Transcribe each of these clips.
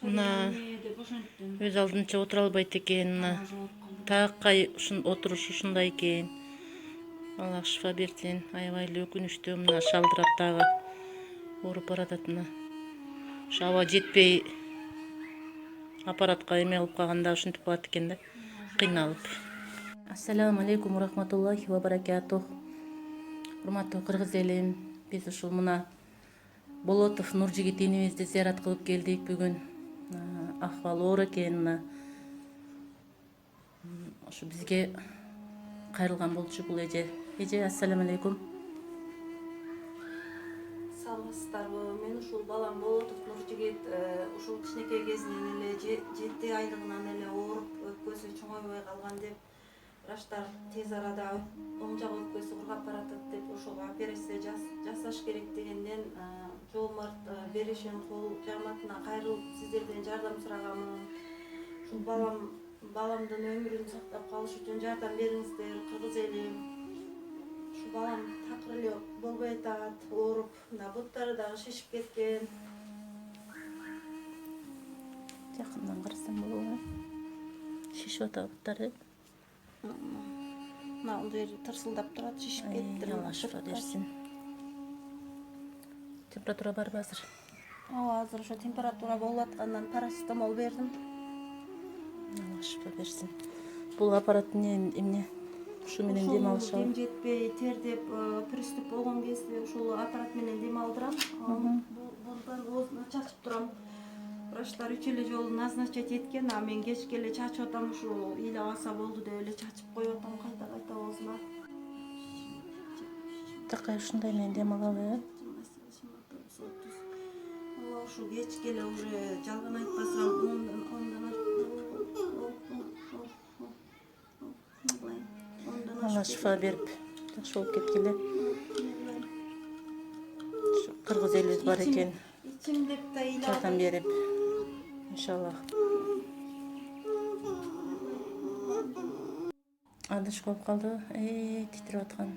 мына өз алдынча отура албайт экен. Мына таакай отуруш ушундай экен. Аллах шифа берсин. Аябай эле өкүнүчтүү. Мына шалдырап дагы ооруп баратат. Мына аба жетпей аппаратка эме кылып калганда ушинтип калат экен да, кыйналып. Ассаламу алейкум рахматуллахи ва баракатух. Урматтуу кыргыз элим, биз ушул мына Болотов Нуржигит инибизди зыярат кылып келдик бүгүн. Акыбалы оор экен. Мына ошо бизге кайрылган болчу бул эже. Эже, ассаламу алейкум. Саламатсыздарбы? Мен ушул балам Болотов Нуржигит ушул кичинекей кезинен эле 7 айлыгынан эле ооруп өпкөсү чоңойбой калган деп врачтар тез арада оң жак өпкөсү кургап баратат деп ошого операция жасаш керек дегенден Жомарт Беришин кол жамаатына кайрылып сиздерден жардам сураганмын. Ушул баламдын өмүрүн сактап калыш үчүн жардам бериңиздер, кыргыз элим. Ушул балам такыр эле болбой атат, ооруп, мына буттары дагы шишип кеткен. Жакындан карасам болобу? Шишип атат буттары. Мына бул жери тырсылдап турат, шишип кетти. Алла шифа берсин. Температура барбы азыр? Ооба, азыр ошо температура болуп аткандан парацетамол бердим. Алла шифа берсин. Бул аппарат эмне? Ушу менен дем алышабы? Дем жетпей, тердеп, приступ болгон кезде ушул аппарат менен дем алдырам. Булдар оозуна чачып турам. Врачтар 3 эле жолу назначать эткен, а мен кечке эле чачып атам, ушул ыйлап алса болду деп эле чачып коюп атам кайта оозуна. Такай ушундай менен дем алабы? Ушу кечке эле уже жалган айтпасам ондан Алла шифа берип жакшы болуп кеткиле. Кыргыз элибиз бар экен. Ичимдеп да жардам берип, иншаллах. Адыш болуп калды. Титирип аткан.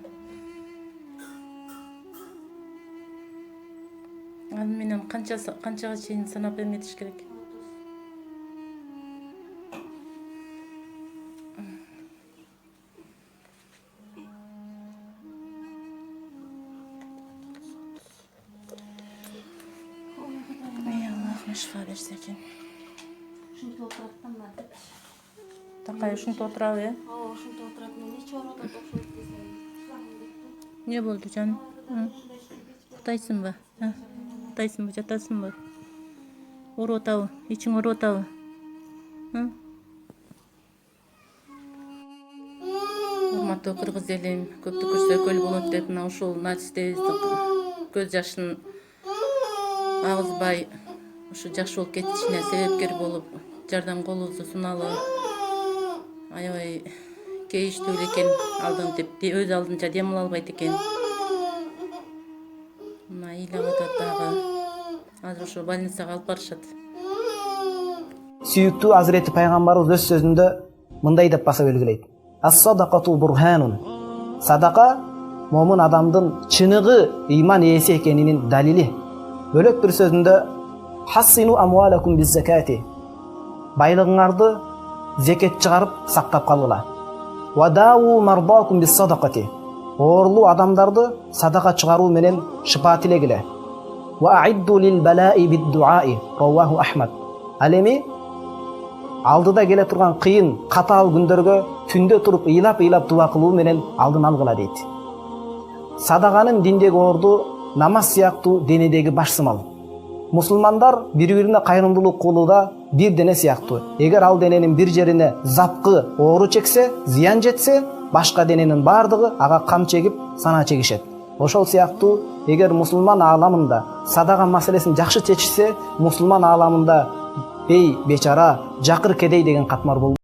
Аны менен канчага чейин санап эметиш керек? Аллах шифа берсе экен. Ушинтип отураттан да. Такай ушинтип отурабы? Ооба, ушинтип отурат. Мен эч ооруда окшойт десем. Не болду жаным? Кутайсыңбы? Кутайсыңбы, жатасыңбы? Ооруп атабы? Ичиң ооруп атабы? Урматтуу кыргыз элим, көптү көрсө көл болот деп мына ушул начистебиздин көз жашын агызбай ушу жакшы болуп кетишине себепкер болуп жардам колубузду суналы. Аябай кейиштүү экен, өз алдынча дем ала албайт экен. Мына ыйлап атат дагы. Азыр ошо больницага алып барышат. Сүйүктүү Азирети пайгамбарыбыз өз сөзүндө мындай деп баса белгилейт. Ас-садакату бурханун. Садака момун адамдын чыныгы ыйман ээси экенинин далили. Бөлөк бир сөзүндө хассину амвалакум биз-закати. Байлыгыңарды зекет чыгарып сактап калгыла. Вадау мардакум bis-садакати. Оорлуу адамдарды садака чыгаруу менен шифа тилегиле. Ва аидду лил-балаи бид-дуаи. Раваху Ахмад. Ал эми алдыда келе турган кыйын, катаал күндөргө түндө туруп ыйлап дуа кылуу менен алдын алгыла дейт. Садаканын диндеги орду намаз сыяктуу денедеги баш сымал. Мусулмандар бири-бирине кайрымдуулук кылууда бир дене сыяктуу. Эгер ал дененин бир жерине запкы оору чексе, зыян жетсе, башка дененин бардыгы ага кам чегип, сана чегишет. Ошол сыяктуу эгер мусулман ааламында садака маселесин жакшы чечишсе, мусулман ааламында бей, бечара, жакыр кедей деген катмар болду.